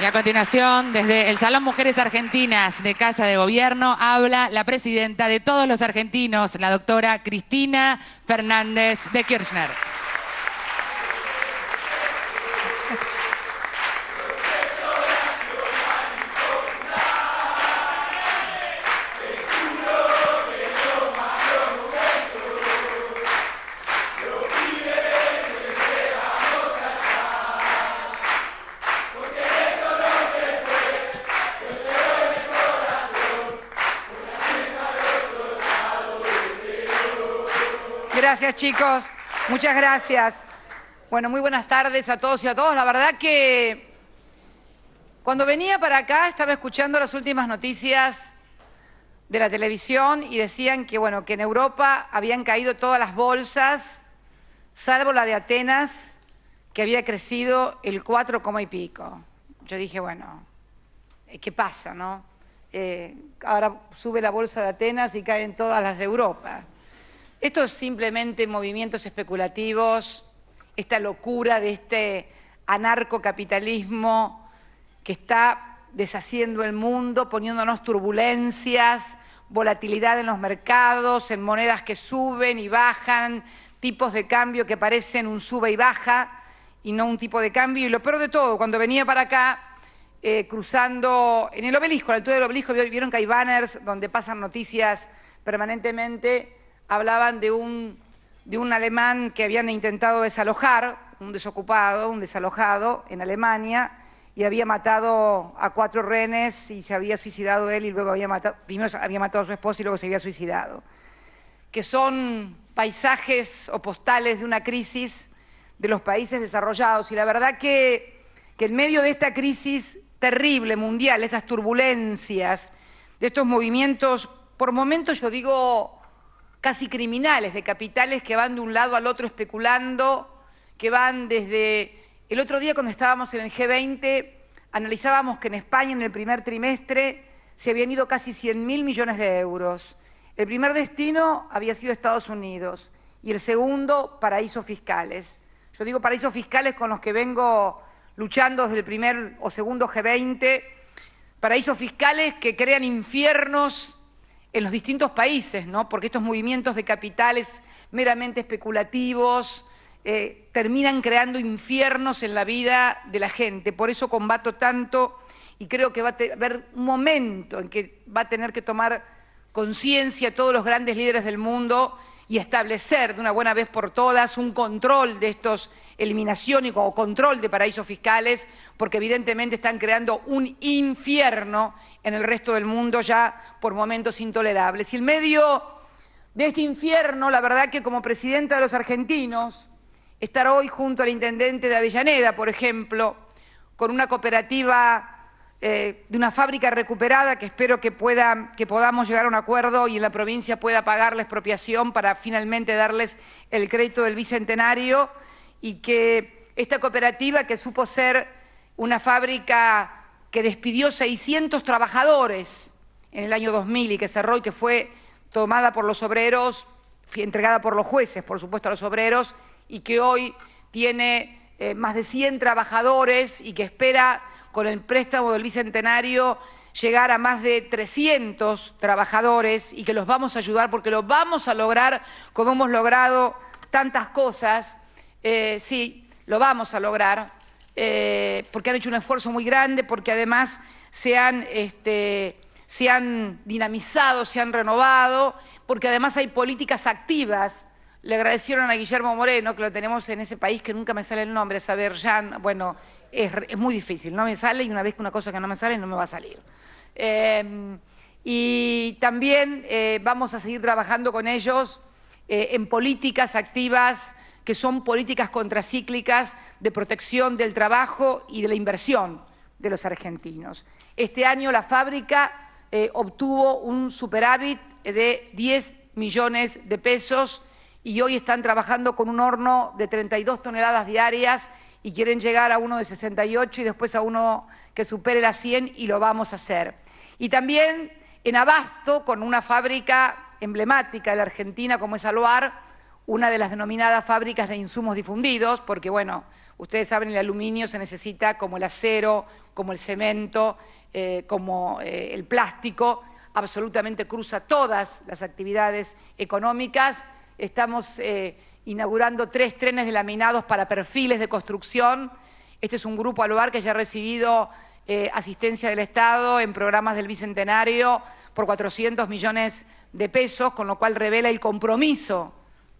Y a continuación, desde el Salón Mujeres Argentinas de Casa de Gobierno, habla la presidenta de todos los argentinos, la doctora Cristina Fernández de Kirchner. Gracias, chicos. Muchas gracias. Bueno, muy buenas tardes a todos y a todas. La verdad que cuando venía para acá estaba escuchando las últimas noticias de la televisión y decían que, bueno, que en Europa habían caído todas las bolsas, salvo la de Atenas, que había crecido el 4, y pico. Yo dije, bueno, ¿qué pasa, no? Ahora sube la bolsa de Atenas y caen todas las de Europa. Esto es simplemente movimientos especulativos, esta locura de este anarcocapitalismo que está deshaciendo el mundo, poniéndonos turbulencias, volatilidad en los mercados, en monedas que suben y bajan, tipos de cambio que parecen un sube y baja y no un tipo de cambio. Y lo peor de todo, cuando venía para acá, cruzando en el obelisco, a la altura del obelisco, vieron que hay banners donde pasan noticias permanentemente. Hablaban de un alemán que habían intentado desalojar, un desocupado, un desalojado en Alemania, y había matado a 4 rehenes y se había suicidado él y luego primero había matado a su esposa y luego se había suicidado. Que son paisajes o postales de una crisis de los países desarrollados. Y la verdad que en medio de esta crisis terrible mundial, estas turbulencias, de estos movimientos, por momentos yo digo casi criminales, de capitales que van de un lado al otro especulando, que van desde... El otro día cuando estábamos en el G20, analizábamos que en España en el primer trimestre se habían ido casi 100.000 millones de euros. El primer destino había sido Estados Unidos y el segundo, paraísos fiscales. Yo digo paraísos fiscales con los que vengo luchando desde el primer o segundo G20, paraísos fiscales que crean infiernos en los distintos países, ¿no? Porque estos movimientos de capitales meramente especulativos terminan creando infiernos en la vida de la gente. Por eso combato tanto y creo que va a haber un momento en que va a tener que tomar conciencia todos los grandes líderes del mundo y establecer de una buena vez por todas un control de estos eliminación o control de paraísos fiscales, porque evidentemente están creando un infierno en el resto del mundo ya por momentos intolerables. Y en medio de este infierno, la verdad que como presidenta de los argentinos, estar hoy junto al intendente de Avellaneda, por ejemplo, con una cooperativa de una fábrica recuperada que espero que podamos llegar a un acuerdo y en la provincia pueda pagar la expropiación para finalmente darles el crédito del bicentenario, y que esta cooperativa, que supo ser una fábrica que despidió 600 trabajadores en el año 2000 y que cerró y que fue tomada por los obreros, entregada por los jueces, por supuesto, a los obreros, y que hoy tiene más de 100 trabajadores y que espera, con el préstamo del bicentenario, llegar a más de 300 trabajadores y que los vamos a ayudar porque lo vamos a lograr como hemos logrado tantas cosas. Sí, lo vamos a lograr porque han hecho un esfuerzo muy grande, porque además se han dinamizado, se han renovado, porque además hay políticas activas. Le agradecieron a Guillermo Moreno, que lo tenemos en ese país que nunca me sale el nombre, saber Jan, bueno, es muy difícil, no me sale y una vez que una cosa que no me sale no me va a salir. Y también vamos a seguir trabajando con ellos en políticas activas que son políticas contracíclicas de protección del trabajo y de la inversión de los argentinos. Este año la fábrica obtuvo un superávit de 10 millones de pesos y hoy están trabajando con un horno de 32 toneladas diarias y quieren llegar a uno de 68 y después a uno que supere las 100 y lo vamos a hacer. Y también en Abasto, con una fábrica emblemática de la Argentina como es Aluar, una de las denominadas fábricas de insumos difundidos, porque bueno, Ustedes saben, el aluminio se necesita como el acero, como el cemento, como el plástico, absolutamente cruza todas las actividades económicas. Estamos inaugurando 3 trenes de laminados para perfiles de construcción. Este es un grupo Aloar que ya ha recibido asistencia del Estado en programas del Bicentenario por 400 millones de pesos, con lo cual revela el compromiso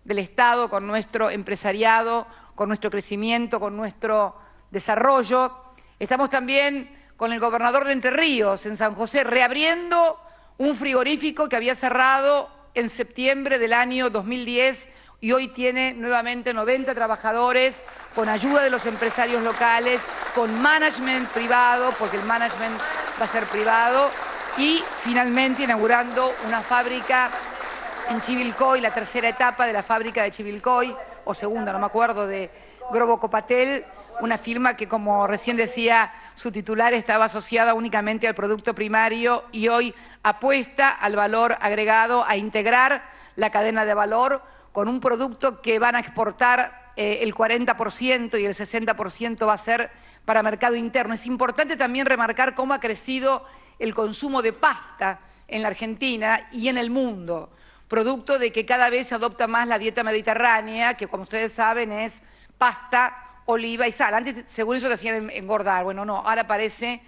del Estado con nuestro empresariado, con nuestro crecimiento, con nuestro desarrollo. Estamos también con el gobernador de Entre Ríos, en San José, reabriendo un frigorífico que había cerrado en septiembre del año 2010 y hoy tiene nuevamente 90 trabajadores con ayuda de los empresarios locales, con management privado, porque el management va a ser privado, y finalmente inaugurando una fábrica en Chivilcoy, la tercera etapa de la fábrica de Chivilcoy, o segunda, no me acuerdo, de Grobo Copatel, una firma que, como recién decía su titular, estaba asociada únicamente al producto primario y hoy apuesta al valor agregado, a integrar la cadena de valor con un producto que van a exportar el 40% y el 60% va a ser para mercado interno. Es importante también remarcar cómo ha crecido el consumo de pasta en la Argentina y en el mundo, producto de que cada vez se adopta más la dieta mediterránea, que como ustedes saben es pasta, oliva y sal. Antes según eso te hacían engordar, bueno, no, ahora parece...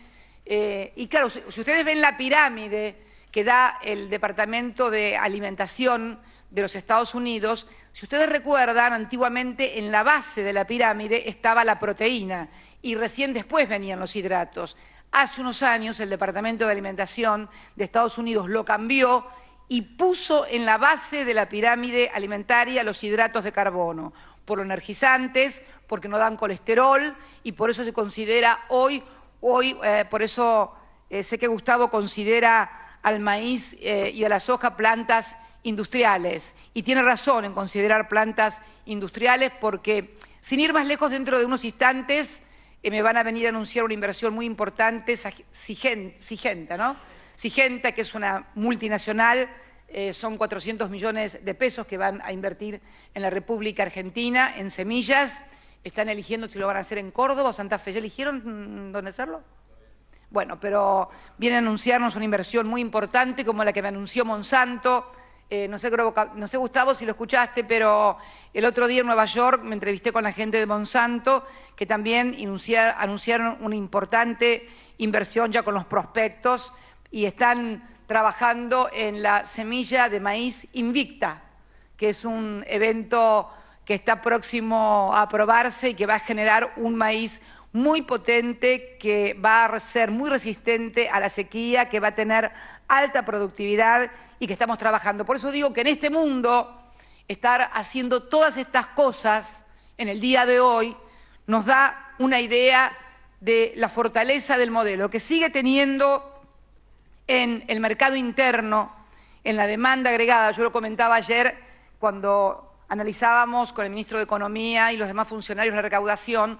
y claro, si ustedes ven la pirámide que da el Departamento de Alimentación de los Estados Unidos, si ustedes recuerdan, antiguamente en la base de la pirámide estaba la proteína y recién después venían los hidratos. Hace unos años el Departamento de Alimentación de Estados Unidos lo cambió y puso en la base de la pirámide alimentaria los hidratos de carbono, por lo energizantes, porque no dan colesterol y por eso se considera hoy por eso sé que Gustavo considera al maíz y a la soja plantas industriales y tiene razón en considerar plantas industriales porque, sin ir más lejos, dentro de unos instantes me van a venir a anunciar una inversión muy importante, Syngenta, ¿no? Syngenta, que es una multinacional, son 400 millones de pesos que van a invertir en la República Argentina en semillas. Están eligiendo si lo van a hacer en Córdoba o Santa Fe. ¿Ya eligieron dónde hacerlo? Bueno, pero vienen a anunciarnos una inversión muy importante como la que me anunció Monsanto. No sé, Gustavo, si lo escuchaste, pero el otro día en Nueva York me entrevisté con la gente de Monsanto, que también anunciaron una importante inversión ya con los prospectos y están trabajando en la semilla de maíz Invicta, que es un evento que está próximo a aprobarse y que va a generar un maíz muy potente, que va a ser muy resistente a la sequía, que va a tener alta productividad y que estamos trabajando. Por eso digo que en este mundo, estar haciendo todas estas cosas en el día de hoy nos da una idea de la fortaleza del modelo, que sigue teniendo en el mercado interno, en la demanda agregada. Yo lo comentaba ayer cuando analizábamos con el ministro de Economía y los demás funcionarios la recaudación,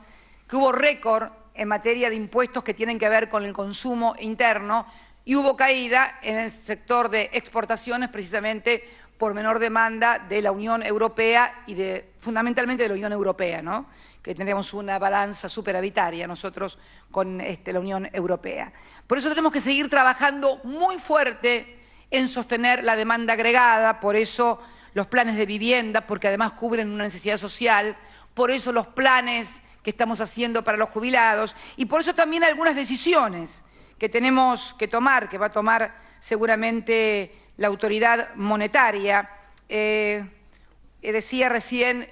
que hubo récord en materia de impuestos que tienen que ver con el consumo interno y hubo caída en el sector de exportaciones precisamente por menor demanda de la Unión Europea y fundamentalmente de la Unión Europea, ¿no? Que tenemos una balanza superavitaria nosotros con la Unión Europea. Por eso tenemos que seguir trabajando muy fuerte en sostener la demanda agregada, por eso los planes de vivienda, porque además cubren una necesidad social, por eso los planes que estamos haciendo para los jubilados y por eso también algunas decisiones que tenemos que tomar, que va a tomar seguramente la autoridad monetaria. Decía recién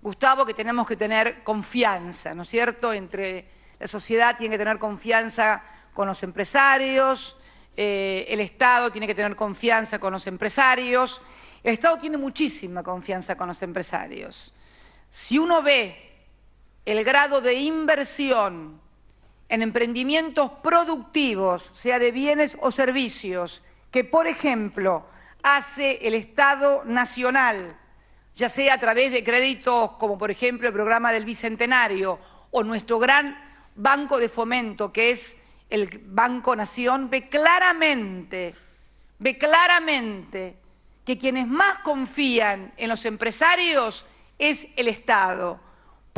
Gustavo que tenemos que tener confianza, ¿no es cierto? Entre la sociedad tiene que tener confianza con los empresarios, el Estado tiene que tener confianza con los empresarios. El Estado tiene muchísima confianza con los empresarios. Si uno ve el grado de inversión en emprendimientos productivos, sea de bienes o servicios, que por ejemplo hace el Estado Nacional, ya sea a través de créditos como por ejemplo el programa del Bicentenario o nuestro gran banco de fomento que es el Banco Nación, ve claramente que quienes más confían en los empresarios es el Estado.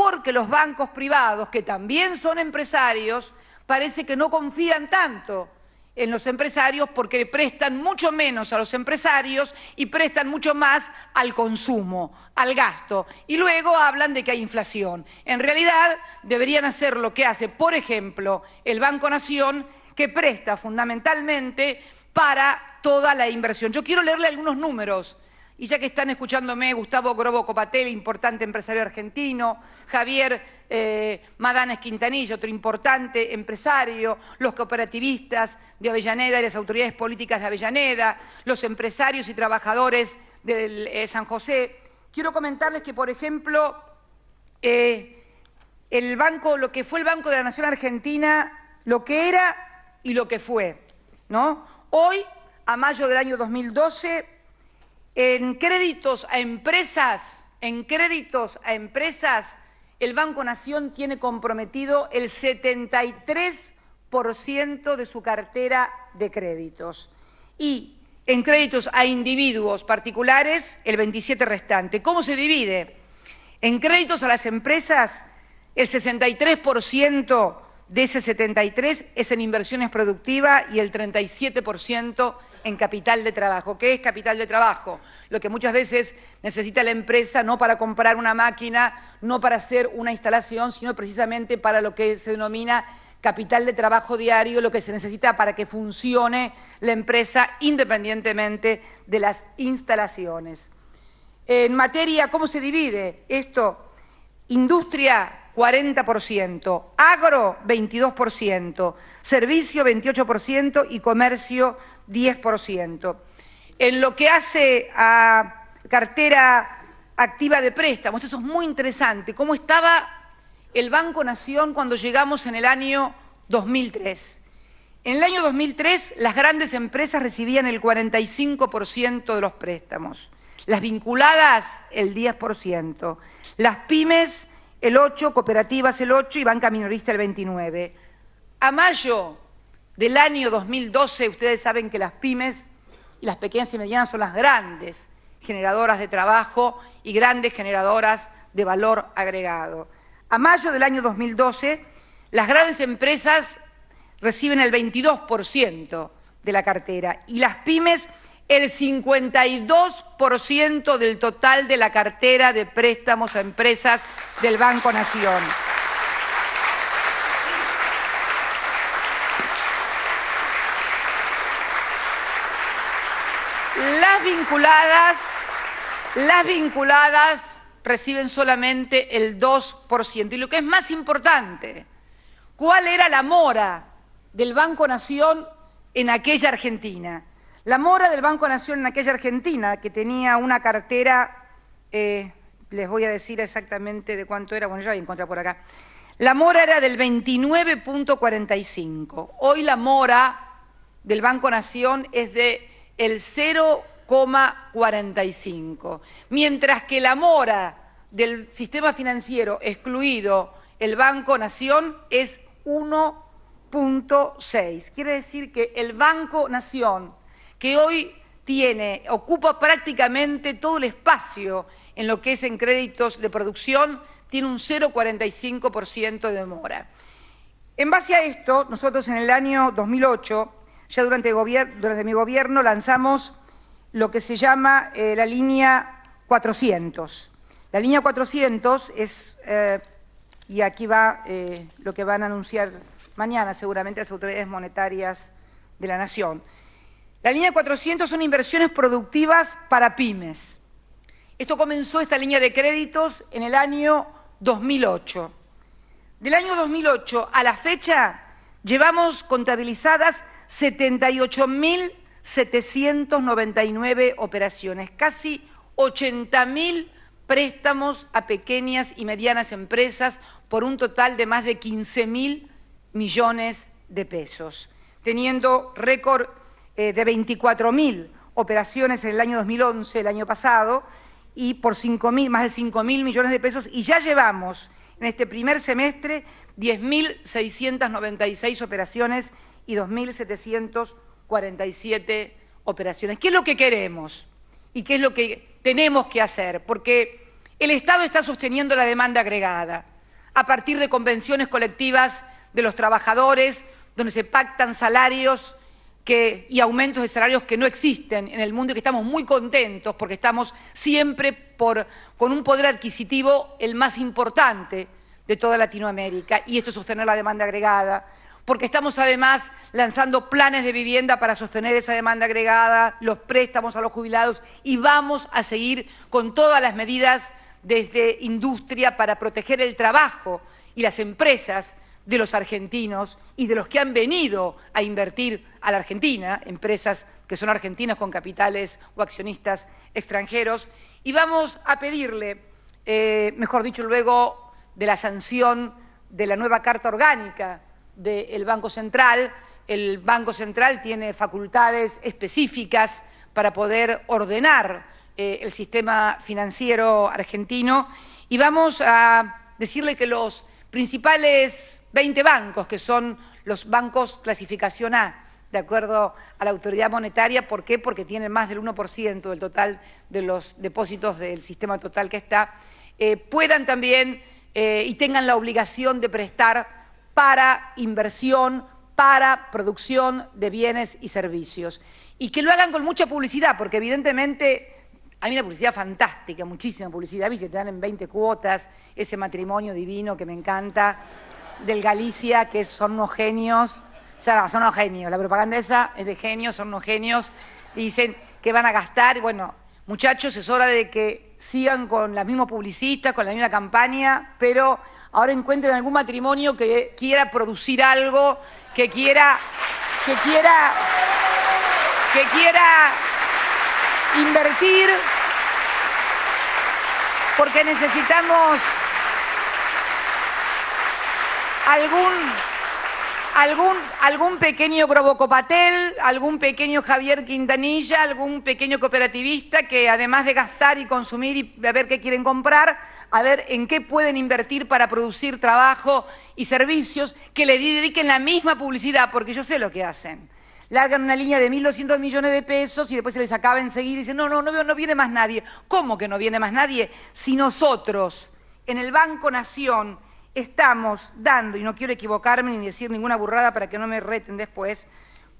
porque los bancos privados, que también son empresarios, parece que no confían tanto en los empresarios porque prestan mucho menos a los empresarios y prestan mucho más al consumo, al gasto. Y luego hablan de que hay inflación. En realidad deberían hacer lo que hace, por ejemplo, el Banco Nación, que presta fundamentalmente para toda la inversión. Yo quiero leerle algunos números. Y ya que están escuchándome, Gustavo Grobo Copatel, importante empresario argentino, Javier Madanes Quintanilla, otro importante empresario, los cooperativistas de Avellaneda y las autoridades políticas de Avellaneda, los empresarios y trabajadores de San José. Quiero comentarles que, por ejemplo, el banco, lo que fue el Banco de la Nación Argentina, lo que era y lo que fue, ¿no? Hoy, a mayo del año 2012, en créditos a empresas, el Banco Nación tiene comprometido el 73% de su cartera de créditos. Y en créditos a individuos particulares, el 27% restante. ¿Cómo se divide? En créditos a las empresas, el 63% de ese 73% es en inversiones productivas y el 37% en capital de trabajo. ¿Qué es capital de trabajo? Lo que muchas veces necesita la empresa no para comprar una máquina, no para hacer una instalación, sino precisamente para lo que se denomina capital de trabajo diario, lo que se necesita para que funcione la empresa independientemente de las instalaciones. En materia, ¿cómo se divide esto? Industria, 40%, agro, 22%, servicio, 28% y comercio, 10%. En lo que hace a cartera activa de préstamos, esto es muy interesante, cómo estaba el Banco Nación cuando llegamos en el año 2003. En el año 2003 las grandes empresas recibían el 45% de los préstamos, las vinculadas el 10%, las pymes el 8%, cooperativas el 8% y banca minorista el 29%. A mayo del año 2012, ustedes saben que las pymes y las pequeñas y medianas son las grandes generadoras de trabajo y grandes generadoras de valor agregado. A mayo del año 2012, las grandes empresas reciben el 22% de la cartera y las pymes el 52% del total de la cartera de préstamos a empresas del Banco Nación. Las vinculadas reciben solamente el 2%. Y lo que es más importante, ¿cuál era la mora del Banco Nación en aquella Argentina? La mora del Banco Nación en aquella Argentina, que tenía una cartera, les voy a decir exactamente de cuánto era, bueno, ya la voy a encontrar por acá. La mora era del 29.45. Hoy la mora del Banco Nación es de el 0,45. Mientras que la mora del sistema financiero, excluido el Banco Nación, es 1,6. Quiere decir que el Banco Nación, que hoy ocupa prácticamente todo el espacio en lo que es en créditos de producción, tiene un 0,45% de mora. En base a esto, nosotros en el año 2008, ya durante mi gobierno, lanzamos lo que se llama la línea 400. La línea 400 es, y aquí va lo que van a anunciar mañana seguramente las autoridades monetarias de la Nación. La línea 400 son inversiones productivas para pymes. Esto comenzó, esta línea de créditos, en el año 2008. Del año 2008 a la fecha llevamos contabilizadas 78.799 operaciones, casi 80.000 préstamos a pequeñas y medianas empresas por un total de más de 15.000 millones de pesos, teniendo récord de 24.000 operaciones en el año 2011, el año pasado, y por más de 5.000 millones de pesos, y ya llevamos en este primer semestre 10.696 operaciones y 2.747 operaciones. ¿Qué es lo que queremos y qué es lo que tenemos que hacer? Porque el Estado está sosteniendo la demanda agregada. a partir de convenciones colectivas de los trabajadores, donde se pactan salarios y aumentos de salarios que no existen en el mundo y que estamos muy contentos porque estamos siempre con un poder adquisitivo el más importante de toda Latinoamérica, y esto es sostener la demanda agregada, porque estamos además lanzando planes de vivienda para sostener esa demanda agregada, los préstamos a los jubilados, y vamos a seguir con todas las medidas desde industria para proteger el trabajo y las empresas de los argentinos y de los que han venido a invertir a la Argentina, empresas que son argentinas con capitales o accionistas extranjeros, y vamos a pedirle, mejor dicho, luego de la sanción de la nueva Carta Orgánica del Banco Central. El Banco Central tiene facultades específicas para poder ordenar el sistema financiero argentino, y vamos a decirle que los principales 20 bancos, que son los bancos clasificación A, de acuerdo a la autoridad monetaria, ¿por qué? Porque tienen más del 1% del total de los depósitos del sistema total que está, puedan también y tengan la obligación de prestar para inversión, para producción de bienes y servicios. Y que lo hagan con mucha publicidad, porque evidentemente hay una publicidad fantástica, muchísima publicidad, ¿viste? Te dan en 20 cuotas ese matrimonio divino que me encanta, del Galicia, que son unos genios, o sea, son unos genios, la propaganda esa es de genios, son unos genios, y dicen que van a gastar. Bueno, muchachos, es hora de que sigan con los mismos publicistas, con la misma campaña, pero ahora encuentren algún matrimonio que quiera producir algo, que quiera invertir, porque necesitamos algún pequeño Grobocopatel, algún pequeño Javier Quintanilla, algún pequeño cooperativista que además de gastar y consumir y ver qué quieren comprar, a ver en qué pueden invertir para producir trabajo y servicios, que le dediquen la misma publicidad, porque yo sé lo que hacen. Largan una línea de 1.200 millones de pesos y después se les acaba enseguida y dicen, no viene más nadie. ¿Cómo que no viene más nadie? Si nosotros en el Banco Nación estamos dando, y no quiero equivocarme ni decir ninguna burrada para que no me reten después,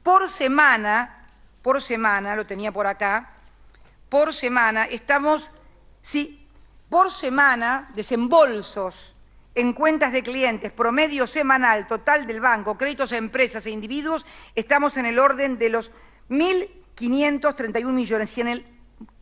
por semana, lo tenía por acá, por semana, por semana, desembolsos en cuentas de clientes, promedio semanal total del banco, créditos a empresas e individuos, estamos en el orden de los 1.531 millones. Y en el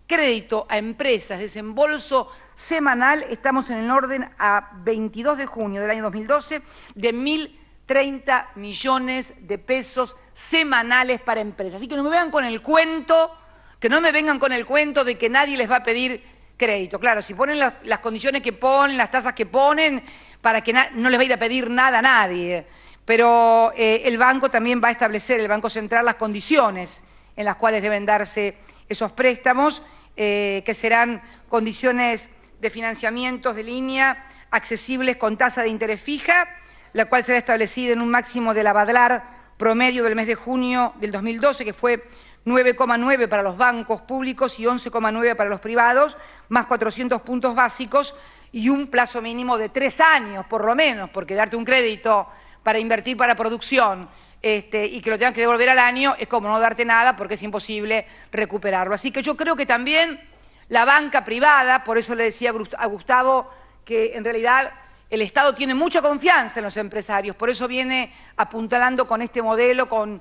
crédito a empresas, desembolso semanal, estamos en el orden a 22 de junio del año 2012 de 1.030 millones de pesos semanales para empresas. Así que no me vengan con el cuento, de que nadie les va a pedir crédito. Claro, si ponen las condiciones que ponen, las tasas que ponen, para que no les va a ir a pedir nada a nadie. Pero el banco también va a establecer, el Banco Central, las condiciones en las cuales deben darse esos préstamos, que serán condiciones de financiamientos de línea accesibles con tasa de interés fija, la cual será establecida en un máximo del Abadlar promedio del mes de junio del 2012, que fue 9,9 para los bancos públicos y 11,9 para los privados, más 400 puntos básicos y un plazo mínimo de 3 años, por lo menos, porque darte un crédito para invertir para producción y que lo tengas que devolver al año es como no darte nada, porque es imposible recuperarlo. Así que yo creo que también la banca privada, por eso le decía a Gustavo que en realidad el Estado tiene mucha confianza en los empresarios, por eso viene apuntalando con este modelo, con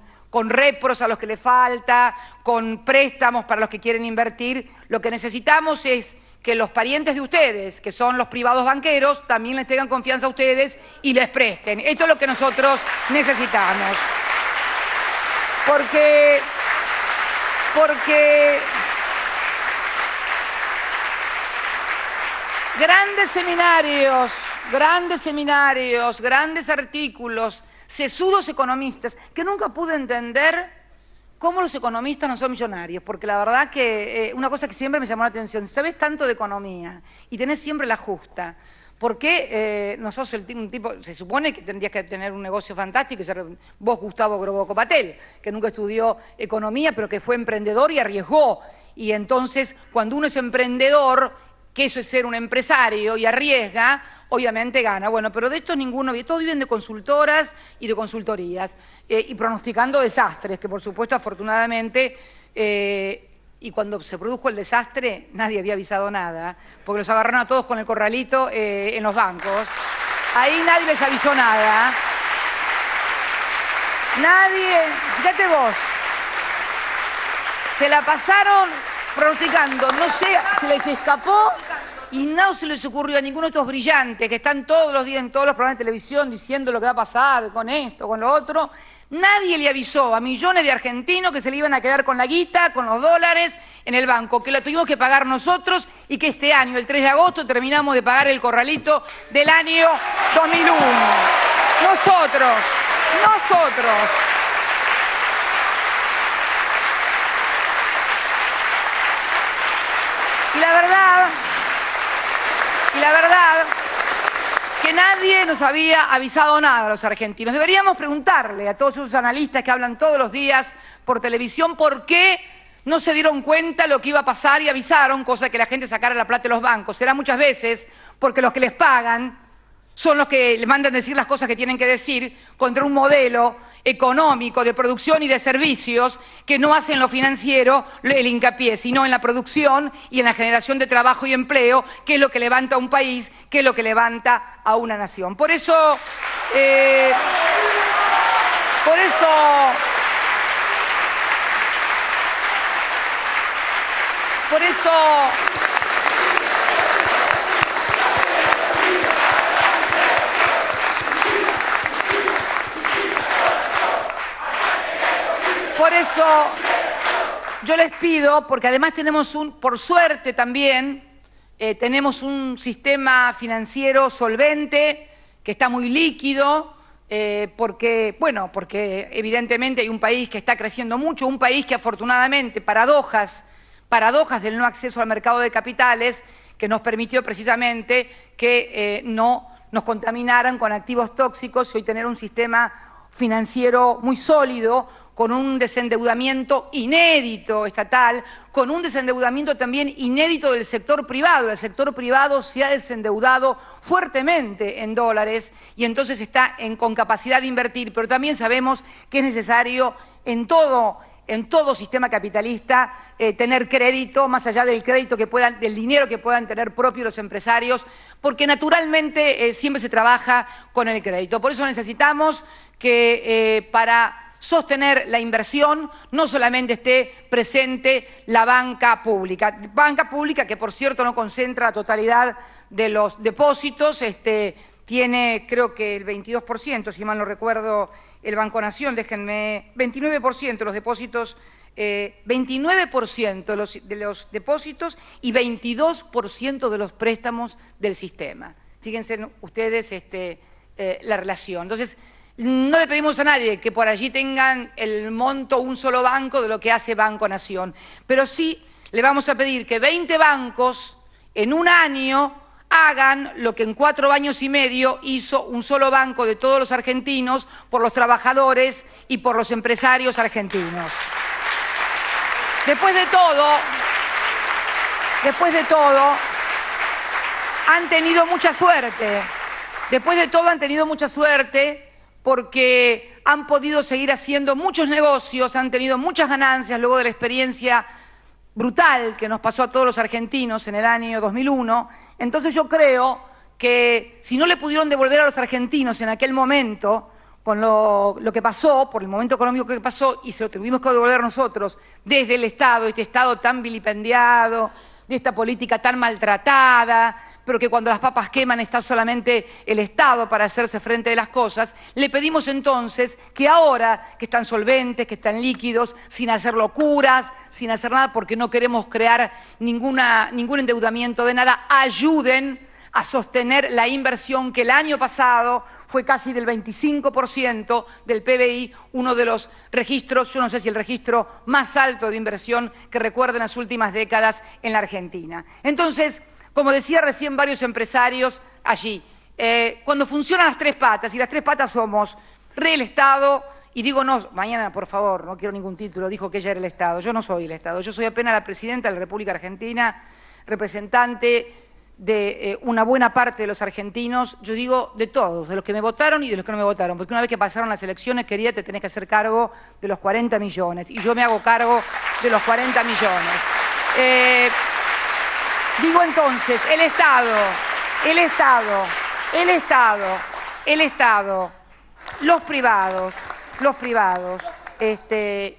repros a los que le falta, con préstamos para los que quieren invertir. Lo que necesitamos es que los parientes de ustedes, que son los privados banqueros, también les tengan confianza a ustedes y les presten. Esto es lo que nosotros necesitamos. Porque grandes seminarios, grandes artículos, sesudos economistas, que nunca pude entender cómo los economistas no son millonarios, porque la verdad que una cosa que siempre me llamó la atención, si sabes tanto de economía y tenés siempre la justa, ¿por qué no sos un tipo, se supone que tendrías que tener un negocio fantástico, y ser vos, Gustavo Grobocopatel, que nunca estudió economía, pero que fue emprendedor y arriesgó, y entonces cuando uno es emprendedor, que eso es ser un empresario y arriesga, obviamente gana. Bueno, pero de estos ninguno, todos viven de consultoras y de consultorías y pronosticando desastres, que por supuesto, afortunadamente, y cuando se produjo el desastre, nadie había avisado nada, porque los agarraron a todos con el corralito en los bancos. Ahí nadie les avisó nada. Nadie, fíjate vos, se la pasaron pronosticando, no sé, se les escapó y no se les ocurrió a ninguno de estos brillantes que están todos los días en todos los programas de televisión diciendo lo que va a pasar con esto, con lo otro. Nadie le avisó a millones de argentinos que se le iban a quedar con la guita, con los dólares en el banco, que lo tuvimos que pagar nosotros y que este año, el 3 de agosto, terminamos de pagar el corralito del año 2001. Nosotros. Y la verdad que nadie nos había avisado nada a los argentinos. Deberíamos preguntarle a todos esos analistas que hablan todos los días por televisión por qué no se dieron cuenta lo que iba a pasar y avisaron, cosa que la gente sacara la plata de los bancos. Será muchas veces porque los que les pagan son los que le mandan decir las cosas que tienen que decir contra un modelo económico de producción y de servicios que no hacen lo financiero el hincapié, sino en la producción y en la generación de trabajo y empleo, que es lo que levanta a un país, que es lo que levanta a una nación. Por eso yo les pido, porque además tenemos por suerte también, tenemos un sistema financiero solvente, que está muy líquido, porque evidentemente hay un país que está creciendo mucho, un país que afortunadamente, paradojas del no acceso al mercado de capitales, que nos permitió precisamente que no nos contaminaran con activos tóxicos y hoy tener un sistema financiero muy sólido, con un desendeudamiento inédito estatal, con un desendeudamiento también inédito del sector privado. El sector privado se ha desendeudado fuertemente en dólares y entonces está con capacidad de invertir, pero también sabemos que es necesario en todo sistema capitalista tener crédito, más allá del crédito del dinero que puedan tener propio los empresarios, porque naturalmente siempre se trabaja con el crédito. Por eso necesitamos que para sostener la inversión no solamente esté presente la banca pública que por cierto no concentra la totalidad de los depósitos, tiene creo que el 22%, si mal no recuerdo, el Banco Nación, 29% de los depósitos, 29% de los depósitos y 22% de los préstamos del sistema. Fíjense ustedes la relación. Entonces, no le pedimos a nadie que por allí tengan el monto un solo banco de lo que hace Banco Nación, pero sí le vamos a pedir que 20 bancos en un año hagan lo que en 4 años y medio hizo un solo banco de todos los argentinos por los trabajadores y por los empresarios argentinos. Después de todo, han tenido mucha suerte. Porque han podido seguir haciendo muchos negocios, han tenido muchas ganancias luego de la experiencia brutal que nos pasó a todos los argentinos en el año 2001. Entonces yo creo que si no le pudieron devolver a los argentinos en aquel momento, con lo que pasó, por el momento económico que pasó, y se lo tuvimos que devolver nosotros desde el Estado, este Estado tan vilipendiado, de esta política tan maltratada, pero que cuando las papas queman está solamente el Estado para hacerse frente de las cosas, le pedimos entonces que ahora que están solventes, que están líquidos, sin hacer locuras, sin hacer nada, porque no queremos crear ningún endeudamiento de nada, ayuden a sostener la inversión que el año pasado fue casi del 25% del PBI, uno de los registros, yo no sé si el registro más alto de inversión que recuerden las últimas décadas en la Argentina. Entonces, como decía recién varios empresarios allí, cuando funcionan las 3 patas, y las 3 patas somos el Estado, y digo no, mañana por favor, no quiero ningún título, dijo que ella era el Estado, yo no soy el Estado, yo soy apenas la presidenta de la República Argentina, representante de una buena parte de los argentinos, yo digo de todos, de los que me votaron y de los que no me votaron, porque una vez que pasaron las elecciones, querida, te tenés que hacer cargo de los 40 millones, y yo me hago cargo de los 40 millones. Digo entonces, el Estado, los privados,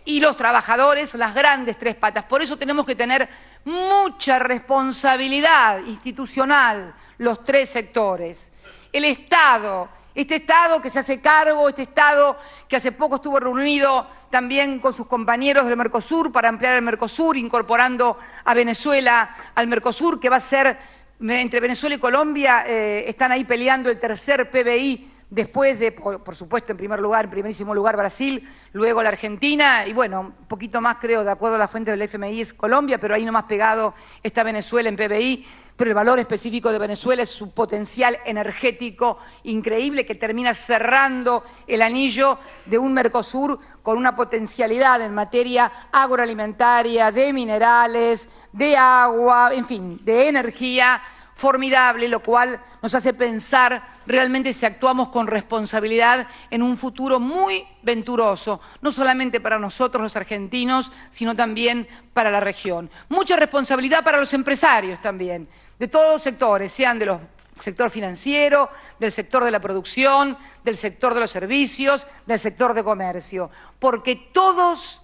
y los trabajadores, las grandes tres patas. Por eso tenemos que tener mucha responsabilidad institucional, los tres sectores. El Estado, este Estado que se hace cargo, este Estado que hace poco estuvo reunido también con sus compañeros del Mercosur para ampliar el Mercosur, incorporando a Venezuela al Mercosur, que va a ser, entre Venezuela y Colombia, están ahí peleando el tercer PBI, después de, por supuesto, en primerísimo lugar Brasil, luego la Argentina, y bueno, un poquito más creo, de acuerdo a la fuente del FMI, es Colombia, pero ahí nomás pegado está Venezuela en PBI, pero el valor específico de Venezuela es su potencial energético increíble que termina cerrando el anillo de un Mercosur con una potencialidad en materia agroalimentaria, de minerales, de agua, en fin, de energía formidable, lo cual nos hace pensar realmente si actuamos con responsabilidad en un futuro muy venturoso, no solamente para nosotros los argentinos, sino también para la región. Mucha responsabilidad para los empresarios también, de todos los sectores, sean del sector financiero, del sector de la producción, del sector de los servicios, del sector de comercio, porque todos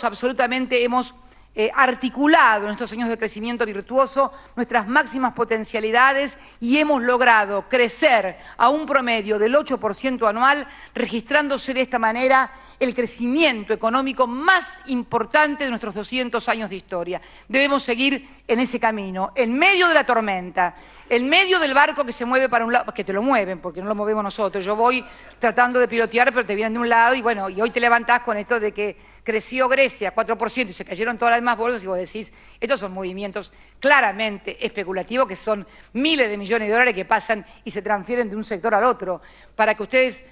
absolutamente hemos articulado en estos años de crecimiento virtuoso nuestras máximas potencialidades y hemos logrado crecer a un promedio del 8% anual, registrándose de esta manera el crecimiento económico más importante de nuestros 200 años de historia. Debemos seguir en ese camino, en medio de la tormenta, en medio del barco que se mueve para un lado, que te lo mueven, porque no lo movemos nosotros. Yo voy tratando de pilotear, pero te vienen de un lado y bueno, y hoy te levantás con esto de que creció Grecia 4% y se cayeron todas las demás bolsas y vos decís, estos son movimientos claramente especulativos, que son miles de millones de dólares que pasan y se transfieren de un sector al otro. Para que ustedes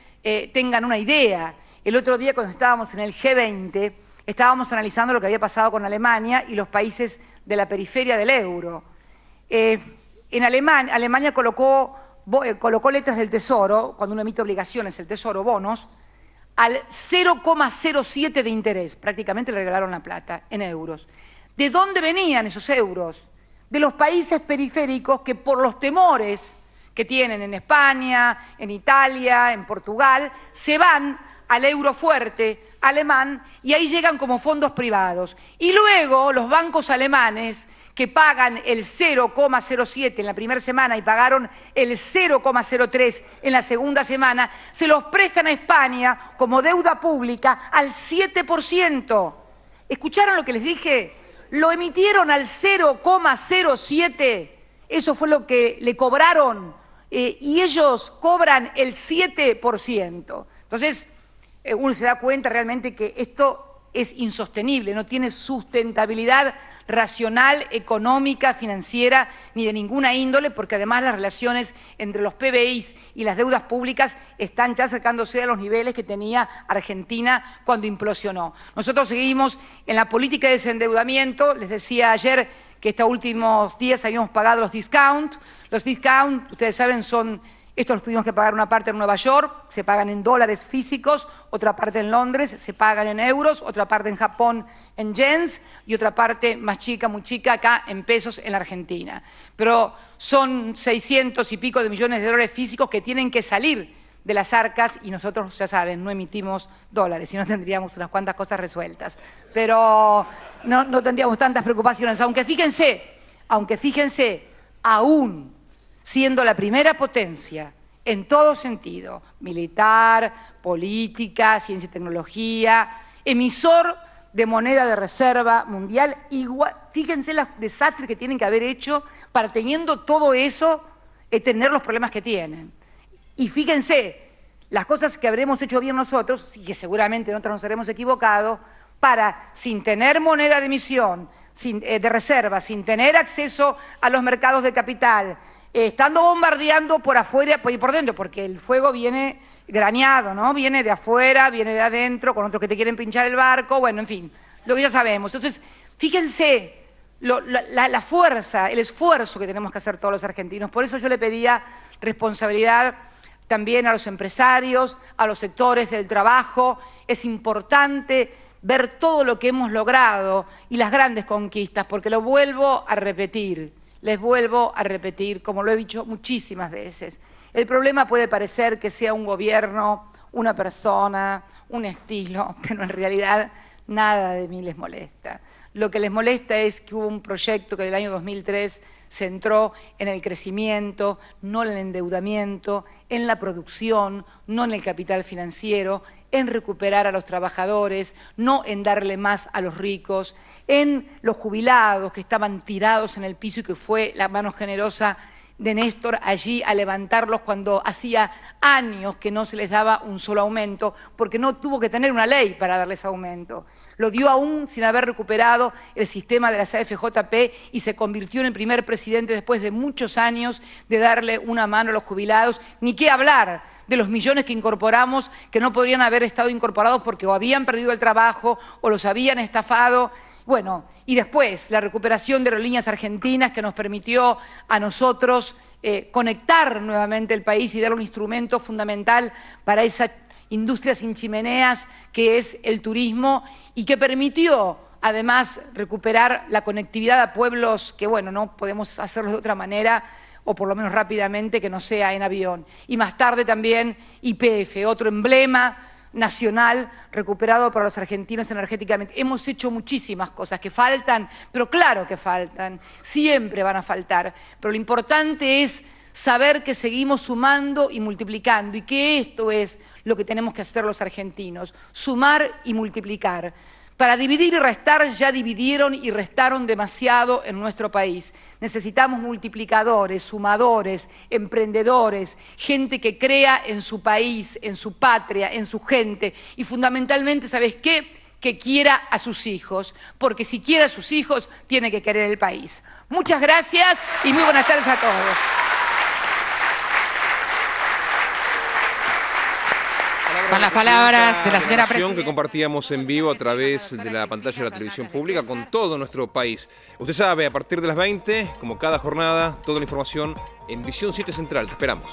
tengan una idea, el otro día cuando estábamos en el G20, estábamos analizando lo que había pasado con Alemania y los países de la periferia del euro. En Alemania colocó letras del Tesoro, cuando uno emite obligaciones, el Tesoro, bonos, al 0,07 de interés. Prácticamente le regalaron la plata en euros. ¿De dónde venían esos euros? De los países periféricos que por los temores que tienen en España, en Italia, en Portugal, se van al euro fuerte alemán y ahí llegan como fondos privados. Y luego los bancos alemanes que pagan el 0,07 en la primera semana y pagaron el 0,03 en la segunda semana, se los prestan a España como deuda pública al 7%. ¿Escucharon lo que les dije? Lo emitieron al 0,07, eso fue lo que le cobraron, y ellos cobran el 7%. Entonces, uno se da cuenta realmente que esto es insostenible, no tiene sustentabilidad racional, económica, financiera, ni de ninguna índole, porque además las relaciones entre los PBIs y las deudas públicas están ya acercándose a los niveles que tenía Argentina cuando implosionó. Nosotros seguimos en la política de desendeudamiento, les decía ayer que estos últimos días habíamos pagado los discount. Los discount, ustedes saben, son... Estos los tuvimos que pagar una parte en Nueva York, se pagan en dólares físicos, otra parte en Londres, se pagan en euros, otra parte en Japón en yens y otra parte más chica, muy chica, acá en pesos en la Argentina. Pero son 600 y pico de millones de dólares físicos que tienen que salir de las arcas y nosotros, ya saben, no emitimos dólares, si no tendríamos unas cuantas cosas resueltas. Pero no tendríamos tantas preocupaciones, aunque fíjense, aún siendo la primera potencia en todo sentido, militar, política, ciencia y tecnología, emisor de moneda de reserva mundial, igual, fíjense los desastres que tienen que haber hecho para, teniendo todo eso, tener los problemas que tienen. Y fíjense las cosas que habremos hecho bien nosotros, y que seguramente nosotros nos habremos equivocado, para, sin tener moneda de emisión, de reserva, sin tener acceso a los mercados de capital, estando bombardeando por afuera y por dentro, porque el fuego viene graneado, ¿no? Viene de afuera, viene de adentro, con otros que te quieren pinchar el barco, bueno, en fin, lo que ya sabemos. Entonces, fíjense la fuerza, el esfuerzo que tenemos que hacer todos los argentinos. Por eso yo le pedía responsabilidad también a los empresarios, a los sectores del trabajo. Es importante ver todo lo que hemos logrado y las grandes conquistas, porque lo vuelvo a repetir, les vuelvo a repetir, como lo he dicho muchísimas veces. El problema puede parecer que sea un gobierno, una persona, un estilo, pero en realidad nada de mí les molesta. Lo que les molesta es que hubo un proyecto que en el año 2003 se centró en el crecimiento, no en el endeudamiento, en la producción, no en el capital financiero, en recuperar a los trabajadores, no en darle más a los ricos, en los jubilados que estaban tirados en el piso y que fue la mano generosa de Néstor allí a levantarlos cuando hacía años que no se les daba un solo aumento, porque no tuvo que tener una ley para darles aumento. Lo dio aún sin haber recuperado el sistema de las AFJP y se convirtió en el primer presidente después de muchos años de darle una mano a los jubilados. Ni qué hablar de los millones que incorporamos que no podrían haber estado incorporados porque o habían perdido el trabajo o los habían estafado. Bueno, y después la recuperación de Aerolíneas Argentinas que nos permitió a nosotros conectar nuevamente el país y dar un instrumento fundamental para esa industria sin chimeneas que es el turismo y que permitió además recuperar la conectividad a pueblos que, bueno, no podemos hacerlo de otra manera o por lo menos rápidamente que no sea en avión. Y más tarde también YPF, otro emblema nacional recuperado para los argentinos energéticamente. Hemos hecho muchísimas cosas que faltan, pero claro que faltan, siempre van a faltar, pero lo importante es saber que seguimos sumando y multiplicando y que esto es lo que tenemos que hacer los argentinos, sumar y multiplicar. Para dividir y restar ya dividieron y restaron demasiado en nuestro país. Necesitamos multiplicadores, sumadores, emprendedores, gente que crea en su país, en su patria, en su gente y fundamentalmente, ¿sabes qué? Que quiera a sus hijos, porque si quiere a sus hijos tiene que querer el país. Muchas gracias y muy buenas tardes a todos. Con las palabras de la señora presidenta. Que compartíamos en vivo a través de la pantalla de la televisión pública con todo nuestro país. Usted sabe, a partir de las 20, como cada jornada, toda la información en Visión 7 Central. Te esperamos.